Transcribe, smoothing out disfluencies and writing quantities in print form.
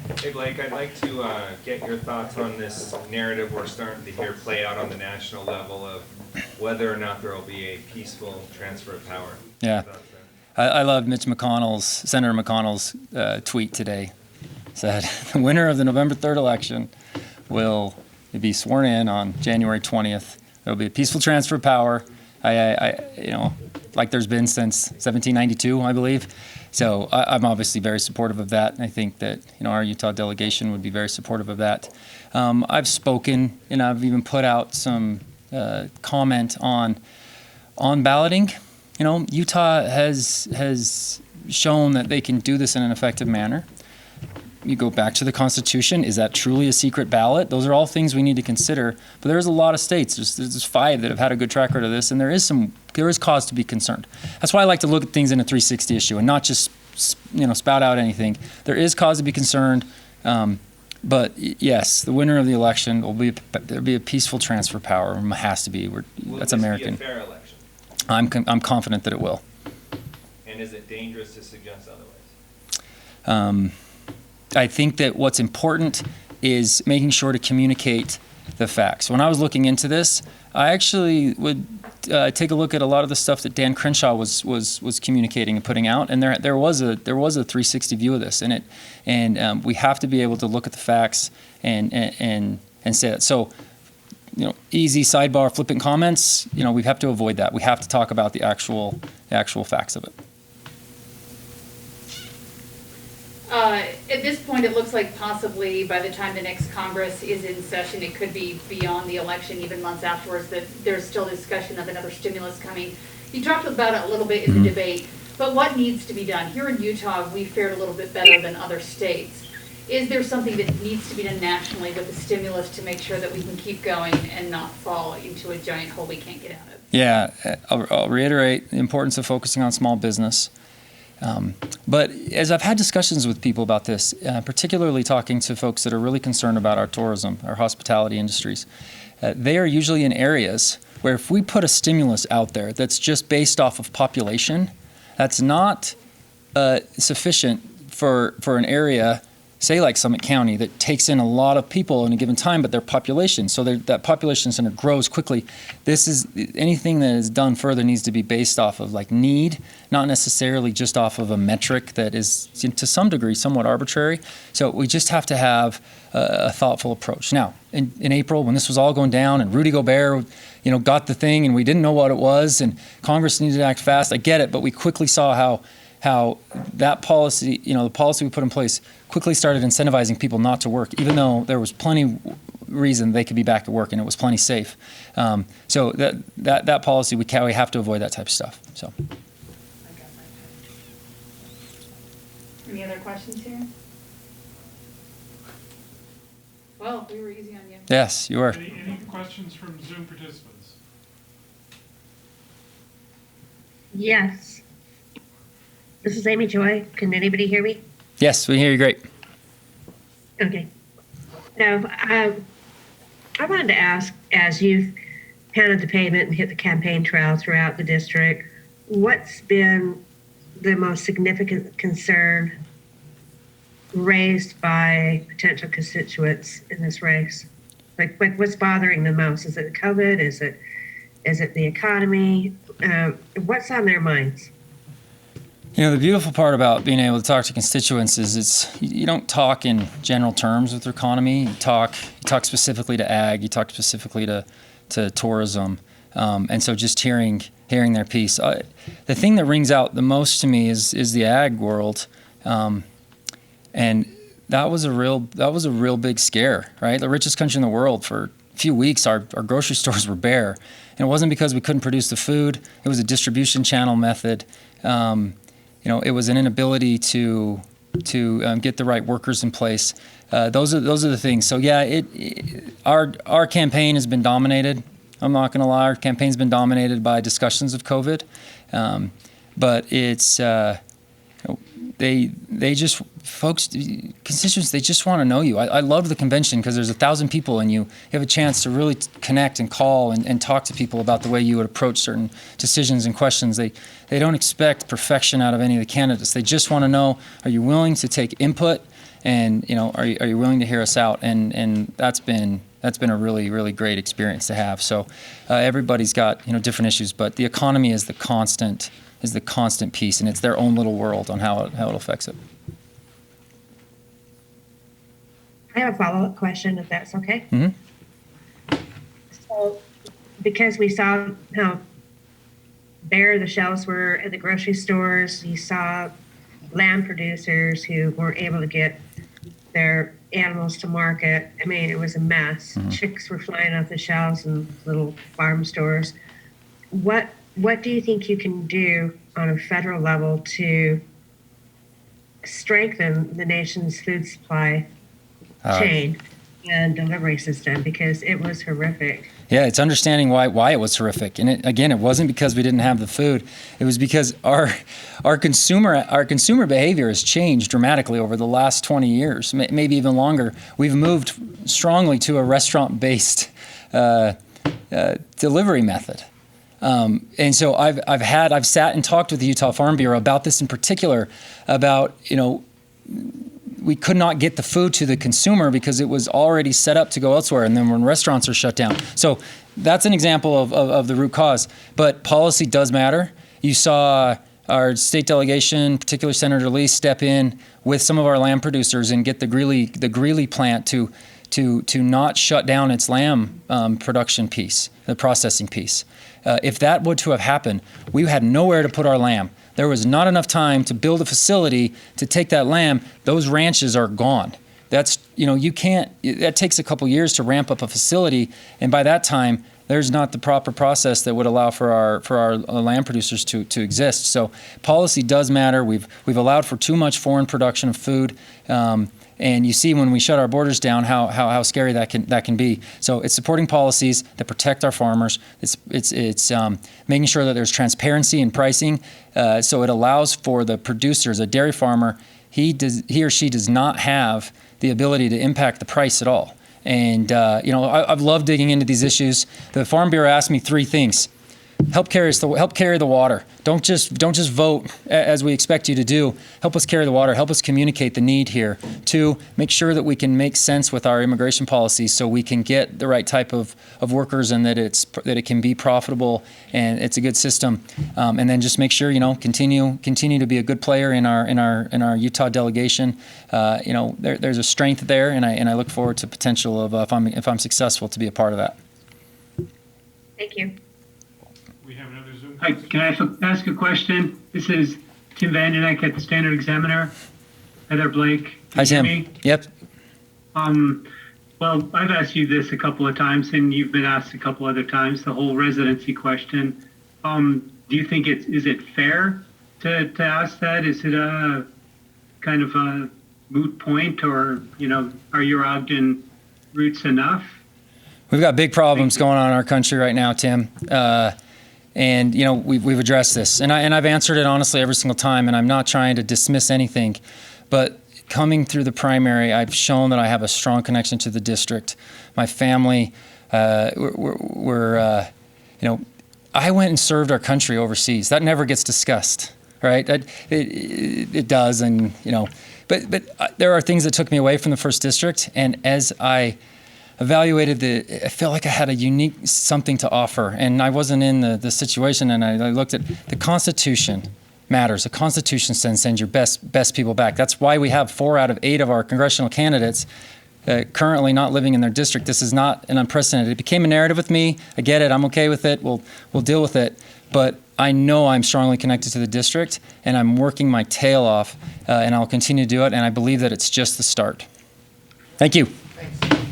Hey Blake, I'd like to get your thoughts on this narrative we're starting to hear play out on the national level of whether or not there will be a peaceful transfer of power. Yeah, I love Senator McConnell's tweet today. Said the winner of the November 3rd election will be sworn in on January 20th. There will be a peaceful transfer of power. Like there's been since 1792, I believe. So I'm obviously very supportive of that. I think that our Utah delegation would be very supportive of that. I've spoken and I've even put out some comment on balloting. Utah has shown that they can do this in an effective manner. You go back to the Constitution. Is that truly a secret ballot? Those are all things we need to consider. But there's a lot of states. There's 5 that have had a good track record of this, and there is cause to be concerned. That's why I like to look at things in a 360 issue and not just spout out anything. There is cause to be concerned. But yes, the winner of the election there'll be a peaceful transfer of power. It has to be. That's American. Will this be a fair election? I'm confident that it will. And is it dangerous to suggest otherwise? I think that what's important is making sure to communicate the facts. When I was looking into this, I actually would take a look at a lot of the stuff that Dan Crenshaw was communicating and putting out, and there was a 360 view of this, and we have to be able to look at the facts and say that. So, easy sidebar flippant comments. We have to avoid that. We have to talk about the actual facts of it. At this point, it looks like possibly by the time the next Congress is in session, it could be beyond the election, even months afterwards, that there's still discussion of another stimulus coming. You talked about it a little bit in the debate, but what needs to be done? Here in Utah, we fared a little bit better than other states. Is there something that needs to be done nationally with the stimulus to make sure that we can keep going and not fall into a giant hole we can't get out of? Yeah, I'll reiterate the importance of focusing on small business. But as I've had discussions with people about this, particularly talking to folks that are really concerned about our tourism, our hospitality industries, they are usually in areas where if we put a stimulus out there that's just based off of population, that's not sufficient for an area, say like Summit County, that takes in a lot of people in a given time, but their population, so that population center grows quickly. Anything that is done further needs to be based off of like need, not necessarily just off of a metric that is to some degree somewhat arbitrary. So we just have to have a thoughtful approach. Now, in April, when this was all going down and Rudy Gobert, got the thing and we didn't know what it was and Congress needed to act fast, I get it, but we quickly saw how that policy, the policy we put in place quickly started incentivizing people not to work, even though there was plenty reason they could be back at work and it was plenty safe. So that policy, we have to avoid that type of stuff. So. Any other questions here? Well, we were easy on you. Yes, you were. Any questions from Zoom participants? Yes. This is Amy Joy. Can anybody hear me? Yes, we hear you great. Okay. Now, I wanted to ask, as you've pounded the pavement and hit the campaign trail throughout the district, what's been the most significant concern raised by potential constituents in this race? Like what's bothering them most? Is it COVID? Is it the economy? What's on their minds? The beautiful part about being able to talk to constituents is you don't talk in general terms with the economy. You talk specifically to ag. You talk specifically to tourism, and so just hearing their piece. The thing that rings out the most to me is the ag world, and that was a real big scare, right? The richest country in the world for a few weeks, our grocery stores were bare, and it wasn't because we couldn't produce the food. It was a distribution channel method. It was an inability to get the right workers in place. Those are the things. So yeah, our campaign has been dominated. I'm not going to lie, our campaign's been dominated by discussions of COVID, but it's constituents, they just want to know you. I love the convention because there's 1,000 people and you have a chance to really connect and call and talk to people about the way you would approach certain decisions and questions. They don't expect perfection out of any of the candidates. They just want to know, are you willing to take input And are you willing to hear us out? And that's been a really, really great experience to have. So everybody's got different issues, but the economy is the constant piece, and it's their own little world on how it affects it. I have a follow-up question, if that's okay. Mm-hmm. So, because we saw how bare the shelves were at the grocery stores, you saw lamb producers who weren't able to get their animals to market. I mean, it was a mess. Mm-hmm. Chicks were flying off the shelves in little farm stores. What do you think you can do on a federal level to strengthen the nation's food supply chain and delivery system? Because it was horrific. Yeah, it's understanding why it was horrific. And it wasn't because we didn't have the food. It was because our consumer behavior has changed dramatically over the last 20 years, maybe even longer. We've moved strongly to a restaurant-based delivery method. And so I've sat and talked with the Utah Farm Bureau about this in particular, about, we could not get the food to the consumer because it was already set up to go elsewhere. And then when restaurants are shut down. So that's an example of the root cause. But policy does matter. You saw our state delegation, particularly Senator Lee, step in with some of our lamb producers and get the Greeley plant to not shut down its lamb production piece, the processing piece. If that were to have happened, we had nowhere to put our lamb. There was not enough time to build a facility to take that lamb. Those ranches are gone. That's, you can't, that takes a couple years to ramp up a facility. And by that time, there's not the proper process that would allow for our lamb producers to exist. So policy does matter. We've allowed for too much foreign production of food. And you see when we shut our borders down how scary that can be. So it's supporting policies that protect our farmers. It's making sure that there's transparency in pricing, so it allows for the producers, a dairy farmer, he or she does not have the ability to impact the price at all. And I've loved digging into these issues. The Farm Bureau asked me 3 things. Help carry the water. Don't just vote as we expect you to do. Help us carry the water. Help us communicate the need here. 2, make sure that we can make sense with our immigration policy so we can get the right type of workers and that it can be profitable and it's a good system. And then just make sure continue to be a good player in our Utah delegation. There's a strength there, and I look forward to potential of if I'm successful to be a part of that. Thank you. We have another Zoom. Hi, can I ask a question? This is Tim Vandenek at the Standard Examiner. Heather Blake. Hi, Tim. Yep. Well, I've asked you this a couple of times, and you've been asked a couple other times, the whole residency question. Do you think is it fair to ask that? Is it a kind of a moot point, or, are your Ogden roots enough? We've got big problems going on in our country right now, Tim. And we've addressed this, and I've answered it honestly every single time. And I'm not trying to dismiss anything, but coming through the primary, I've shown that I have a strong connection to the district. My family, I went and served our country overseas. That never gets discussed, right? It does, and but there are things that took me away from the first district, and as I evaluated I felt like I had a unique something to offer, and I wasn't in the situation, and I looked at the Constitution matters. The Constitution sends your best people back. That's why we have 4 out of 8 of our congressional candidates currently not living in their district. This is not an unprecedented. It became a narrative with me. I get it. I'm okay with it. We'll deal with it. But I know I'm strongly connected to the district, and I'm working my tail off, and I'll continue to do it, and I believe that it's just the start. Thank you. Thanks.